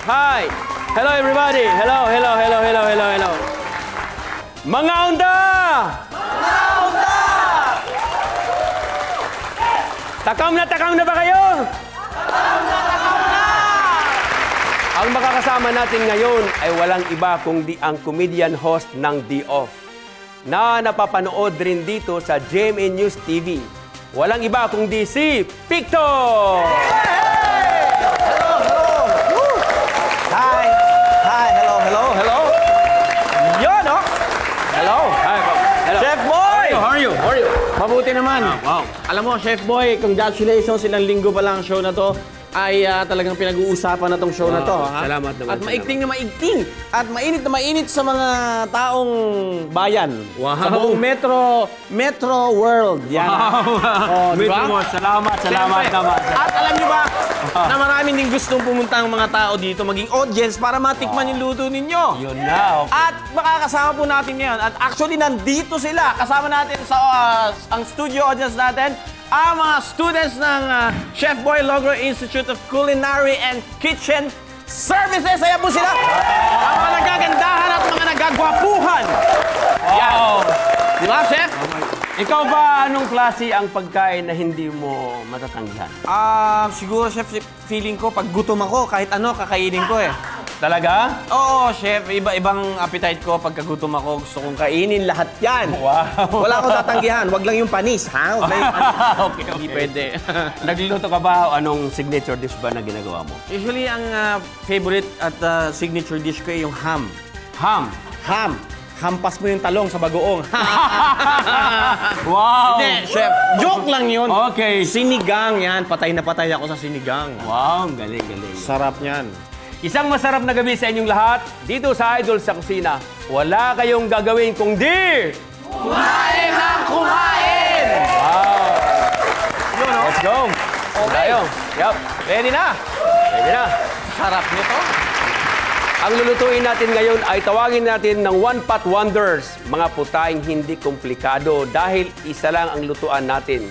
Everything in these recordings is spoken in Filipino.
Hi! Hello everybody! Hello! Mga onda! Mga onda! Takam na ba kayo? Takam na! Ang makakasama natin ngayon ay walang iba kundi ang comedian host ng D-Off na napapanood rin dito sa GMA News TV. Walang iba kundi si Picto! Hello. Yun, oh. Hello. Chef Boy! How are you? Mabuti naman. Wow. Alam mo, Chef Boy, congratulations. Ilang linggo pa lang ang show na to. Ay talagang pinag-uusapan na tong show na to. Ha? Salamat naman. At maigting na maigting. At mainit na mainit sa mga taong bayan. Wow. Sa buong Metro World. Yan. Wow. Diba? Salamat naman. At alam niyo ba, na marami din gustong pumunta ang mga tao dito, maging audience, para matikman yung luto ninyo. Yun na. Okay. At makakasama po natin ngayon. At actually, nandito sila. Kasama natin sa ang studio audience natin, ang mga students ng Chef Boy Logro Institute of Culinary and Kitchen Services. Ayan po sila. Ang mga nagagandahan at mga nagagwapuhan. Wow. Di ba, Chef? Ikaw ba, anong klase ang pagkain na hindi mo matatanggihan? Siguro, Chef, feeling ko, pag gutom ako, kahit ano, kakainin ko eh. Talaga? Oo, Chef. Iba-ibang appetite ko. Pagka gutom ako, gusto kong kainin lahat yan. Wow. Wala akong tatanggihan. Wag lang yung panis, ha? Wag lang yung panis. Okay. Hindi pwede. Nagluluto ka ba? Anong signature dish ba na ginagawa mo? Usually, ang favorite at signature dish ko ay yung ham. Ham. Ham. Hampas mo yung talong sa bagoong. Wow. Hindi, Chef. Joke lang yun. Okay. Sinigang yan. Patay na patay ako sa sinigang. Wow, galing. Sarap yan. Isang masarap na gabi sa inyong lahat. Dito sa Idol sa Kusina, wala kayong gagawin kundi... Kumain ng kumain! Wow. Yun, no? Let's go. Okay. Yup. Ready na? Ready na. Sarap nito. Ang lulutuin natin ngayon ay tawagin natin ng One Pot Wonders. Mga putaing hindi komplikado dahil isa lang ang lutuan natin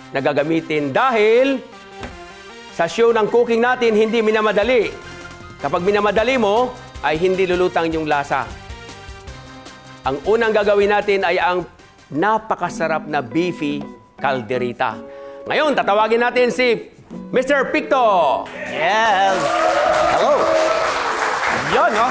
na gagamitin dahil sa show ng cooking natin hindi minamadali. Kapag minamadali mo, ay hindi lulutang yung lasa. Ang unang gagawin natin ay ang napakasarap na beefy calderita. Ngayon, tatawagin natin si Mr. Picto. Yes. Hello. Yun, no?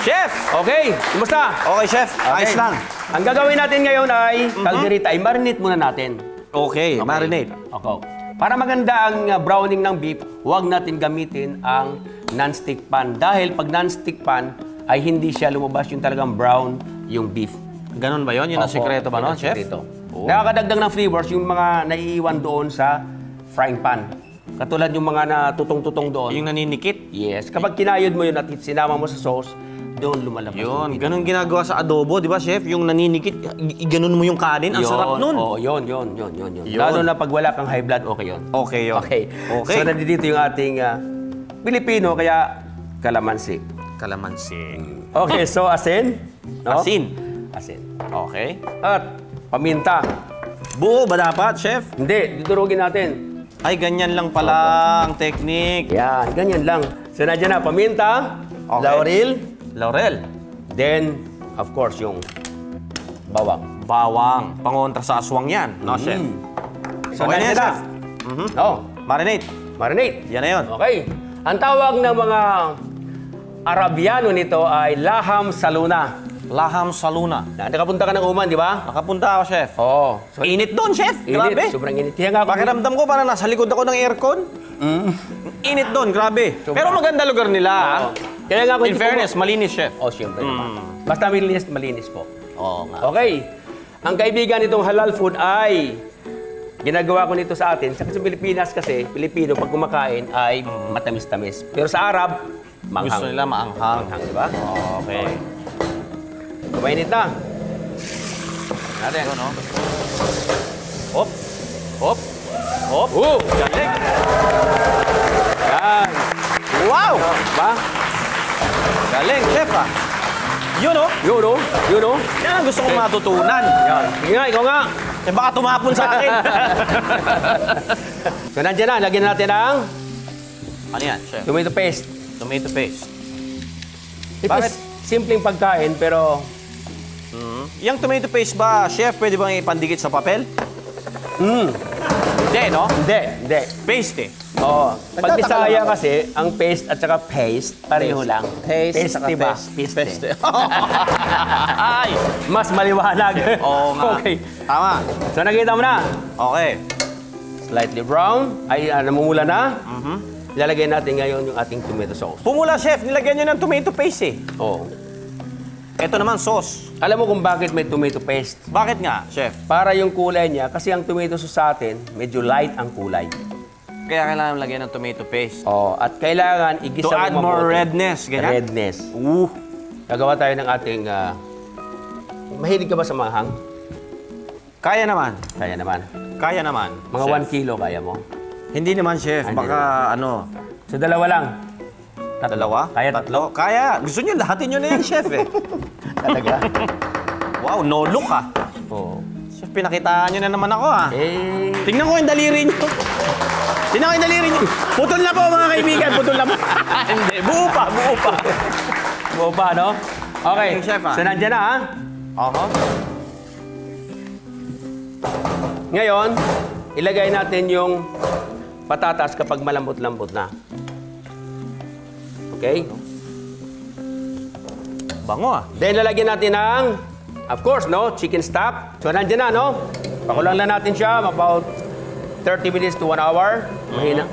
Chef! Okay, kumusta? Okay, Chef. Ayos lang. Ang gagawin natin ngayon ay calderita. Ay marinate muna natin. Okay, marinate. Okay. Para maganda ang browning ng beef, huwag natin gamitin ang non-stick pan. Dahil pag non-stick pan, ay hindi siya lumabas yung talagang brown yung beef. Ganun ba yun? Yun ang sikreto ba, no, Chef? Oh. Nakakadagdag ng flavors yung mga naiiwan doon sa frying pan. Katulad yung mga natutong-tutong doon. Yung naninikit? Yes. Kapag kinayod mo yun at sinama mo sa sauce, doon lumalabas. Yun. Ganun ginagawa sa adobo, di ba, Chef? Yung naninikit, ganun mo yung kanin. Ang sarap nun. Oo, yun. Lalo na pag wala kang high blood, okay yun. Okay yun. Okay. So, nandito yung ating Pilipino, kaya kalamansi. Kalamansi. Okay, so asin. No? Asin. Okay. At paminta. Buo ba dapat, Chef? Hindi, dudurugin natin. Ay, ganyan lang pala ang technique. Yan, ganyan lang. So, nandiyan na, paminta, laurel, then, of course, yung bawang. Bawang. Pangontra sa aswang yan, no, Chef? So, Okay na yan, nandiyan Chef. Marinate. Marinate. Yan na yun. Okay. Ang tawag ng mga Arabiano nito ay laham saluna. Laham saluna. Nakapunta ka ng Oman, di ba? Nakapunta ako, Chef. Oo. So, Init doon, Chef. Grabe. init, sobrang init. Kaya nga ako, Pakiramdam ko parang nasa likod ako ng aircon. Init doon, grabe. Sobra. Pero maganda lugar nila. Oo. Kaya nga ako, In fairness, malinis, Chef. Oh, siyempre naman. Basta malinis po. Oo nga. Okay. Ang kaibigan nitong halal food ay ginagawa ko nito sa atin. Sa Pilipinas kasi, Pilipino, pag kumakain ay matamis-tamis. Pero sa Arab, manghang. Gusto nila maanghang. Manghang, di ba? Okay. Kumainit na. Natin. Ito, no? Hop. Hop. Hop. Galing. Yan. Wow! Ba? Galing, Chef, ah. Yun, oh. Yun, oh. Yan ang gusto kong matutunan. Yan. Sige nga, ikaw nga. Eh, baka tumapon sa akin. So, nandiyan na. Lagyan natin ang Ano yan, Chef? tomato paste. Tomato paste. Bakit? Simpleng pagkain, pero... Yung tomato paste ba, chef, pwede bang ipandikit sa papel? Hindi, no? Hindi. Paste eh. Oo. Pag Nagtataka Bisaya lang ako. kasi, ang paste at saka paste, pareho lang. Paste, saka diba? paste. Paste. Ay! Mas maliwanag. Oo nga. Okay. Tama. So, nakita mo na. Okay. Slightly brown. Ay, namumula na. Ilalagay natin ngayon yung ating tomato sauce. Pumula, chef. Nilagyan nyo ng tomato paste eh. Oo. Ito naman, sauce. Alam mo kung bakit may tomato paste? Bakit nga, chef? Para yung kulay niya, kasi ang tomato sauce sa atin, medyo light ang kulay. Kaya kailangan lagyan ng tomato paste. Oh, at kailangan igisa To mo add more mabuti. redness, ganyan? Redness. Gagawa tayo ng ating... mahilig ka ba sa manghang? Kaya naman. Kaya naman. Kaya naman. Mga chef. 1 kilo kaya mo? Hindi naman, chef. Hindi Baka ano... So, dalawa lang. Dalawa? Kaya Tatlo? Kaya. Gusto nyo, lahatin nyo na yan, chef eh. Talaga? Wow, no look ah. Oo. Chef, pinakitaan nyo na naman ako ah. Tingnan ko yung daliri nyo. Tingnan ko yung daliri nyo. Putol na po mga kaibigan, putol na po. Hindi, buo pa. Buo pa, no? Okay. Okay, chef, ah. So, nandiyan na, ha? Aha. Ngayon, ilagay natin yung patatas kapag malambot-lambot na. Okay? Bango ah. Then, lalagyan natin ng, of course, no? Chicken stock. So, nandiyan na, no? Pakulang lang natin siya, about 30 minutes to 1 hour. Mahina.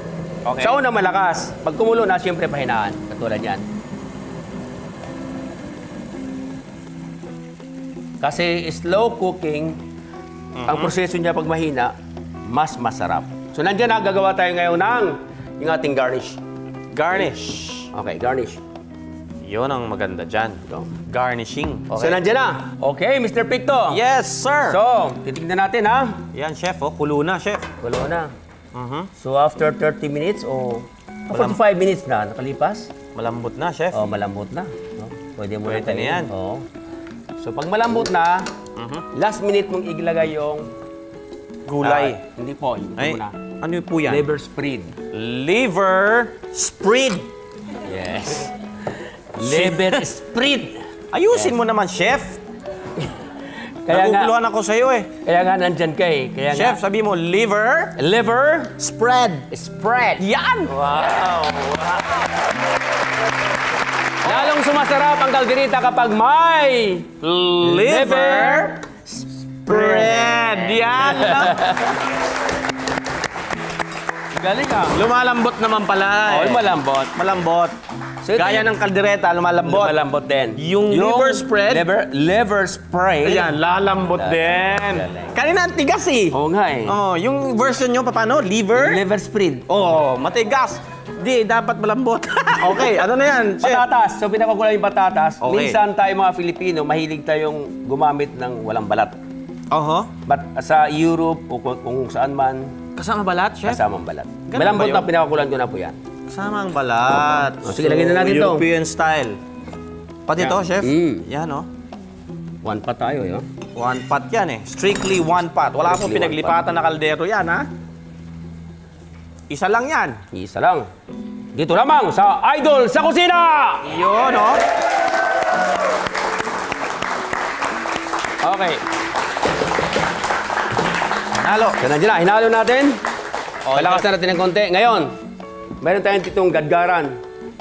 Okay. Sa una, malakas. Pag kumulo na, siyempre, pahinaan. Katulad yan. Kasi slow cooking, ang proseso niya pag mahina, mas masarap. So, nandiyan na, gagawa tayo ngayon ng yung ating garnish. Garnish. Okay, garnish. Yun ang maganda dyan. Garnishing. So, nandiyan na. Okay, Mr. Picto. Yes, sir. So, titignan natin, ha? Yan, chef. Oh, kulo na, chef. Wala na. So, after 30 minutes o 45 minutes na nakalipas, Malambot na, chef. malambot na. No? Pwede mo Pwede na kainin. yan. Oo. So, pag malambot na, last minute mong ilagay yung Gulay. hindi po, yung Ay, muna. ano po yan? Liver spread. Liver spread. Yes. Liver spread. Ayusin mo naman, chef. Kaya nga, Naguguluhan ako sa'yo eh. kaya nga nandyan ka eh. Kaya Chef, nga, sabi mo, liver liver spread. spread. Yan! Wow! Lalong sumasarap ang kaldereta kapag may Liver spread. Yan! Galing ah. Lumalambot naman pala Oh, eh. malambot. Malambot. So, ito Gaya yung- ng kaldereta, lumalambot. Malambot din. Yung liver spread? Liver spread. Ayan, lalambot din. Kanina ang tigas eh. Oo nga eh. Oh, yung version nyo, paano? Liver? Liver spread. Oh, matigas. Di, dapat malambot. Okay, ano na yan, chef? Patatas. So, pinapakulang yung patatas. Okay. Minsan tayo mga Filipino, mahilig tayong gumamit ng walang balat. Oho. But sa Europe o kung saan man, Kasama balat, chef? kasamang balat. Ganun Malambot ba yun? na pinapakulan ko na po yan. Kasama ang balat. Oh, sige, lagyan na natin to. European style. Pati to, chef? Mm. Yan, oh. One pot tayo, yun. One pot yan eh. Strictly one pot. Wala akong Strictly one pinaglipatan na kaldero yan, ha? Isa lang yan. Isa lang. Dito lamang sa Idol sa Kusina! Yun, oh. Okay. Halo. So, nandiyan na. Hinalo natin. Oh, Palakas na natin ng konti. Ngayon, meron tayong titong gadgaran.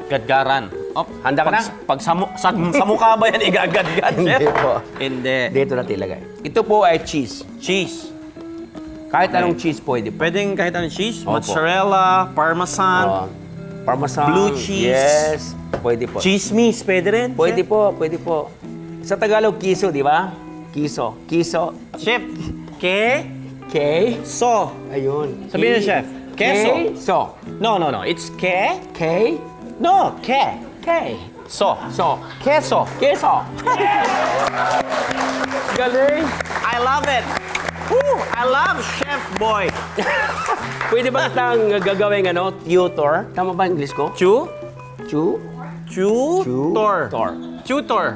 Gadgaran. Oh, Handa ka na? Pag sa mukha ba yan igagadgad, chef? Hindi po. Hindi. Dito natin ilagay. Ito po ay cheese. Cheese. Kahit anong cheese pwede po. Pwedeng kahit anong cheese. Opo. Mozzarella, parmesan, Oh, Parmesan. Blue cheese. Yes. Pwede po. cheese mix. Pwede rin. Pwede po, pwede po. Sa Tagalog, kiso, di ba? Kiso. Kiso. Chef, ke, K. so. Ayun. Sabihin niyo, chef. Keso. So. No. It's ke. K. No, ke. K. So. So. Keso. Keso. Galing. I love it. Woo! I love Chef Boy. Pwede ba kitang gagawin tutor? Tama ba ang English ko? Chu? Tutor. Tutor. Tutor.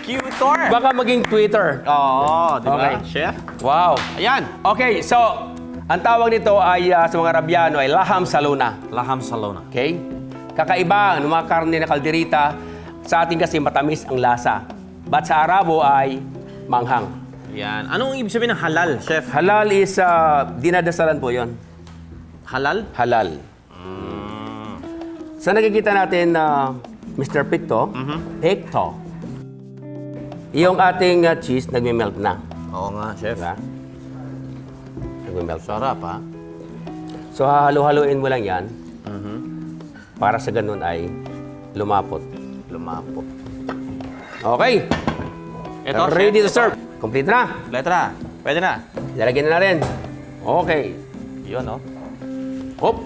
Tutor. Baka maging Twitter. Oo, di ba, Okay. chef? Wow. Ayan. Okay, so, Ang tawag nito ay sa mga Arabiano ay laham salona. Laham salona. Okay? Kakaiba ng mga karne na kalderita, sa atin kasi matamis ang lasa. But sa Arabo ay manghang. Yan. Anong ibig sabihin ng halal, chef? Halal is dinadasalan po yon. Halal? Halal. So nakikita natin na Mr. Picto, Picto, yung ating cheese nagme-melt na. Oo nga, chef. Diba? Nagme-melt. Sarap, ha? So hahalo-haluin mo lang yan para sa ganun ay lumapot. Lumapot. Okay. Ito, Ready to chef, serve. Complete na. Letra. Pwede na. Ilalagyan na natin. Okay. Yun, oh. Hop.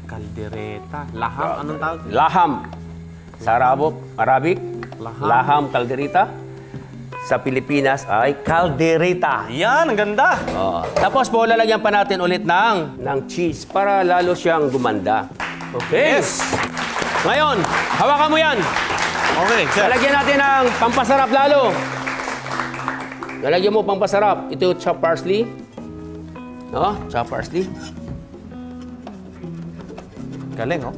Kaldereta. Laham. Anong tawag? Laham. Sa Arabic, laham kalderita. Sa Pilipinas ay kalderita. Yan, ang ganda. Oh. Tapos po, lalagyan pa natin ulit ng cheese para lalo siyang gumanda. Okay. Yes. Ngayon, hawakan mo yan. Okay, chef. Lalagyan natin ng pampasarap lalo. Lalagyan mo pampasarap. Ito yung chopped parsley. No? Chopped parsley. Galing, oh.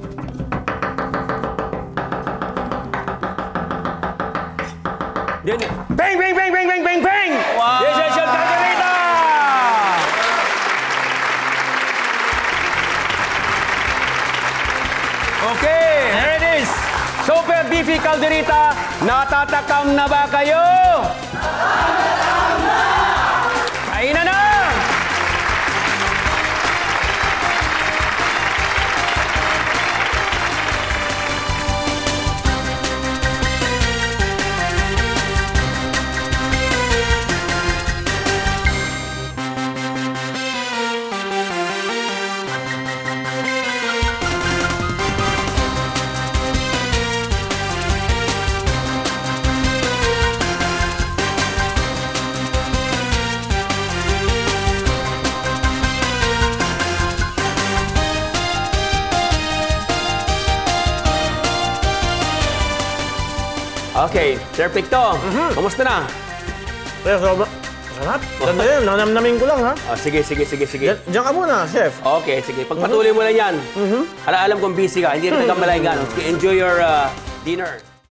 Then, bang, bang, bang, bang, bang, bang, bang! Wow! This is your calderita! Okay, here it is. Super beefy calderita. Natatakam na ba kayo? Kainan na! Okay, Sir Picto, kumusta na? Chef, sobrang sarap. Ganda yan. Nanamnamin ko lang, ha? Oh, sige. Diyan ka muna, chef. Okay, sige. Pagpatuloy mo lang yan. Alam kong busy ka, hindi rin nagkamalayan. Enjoy your dinner.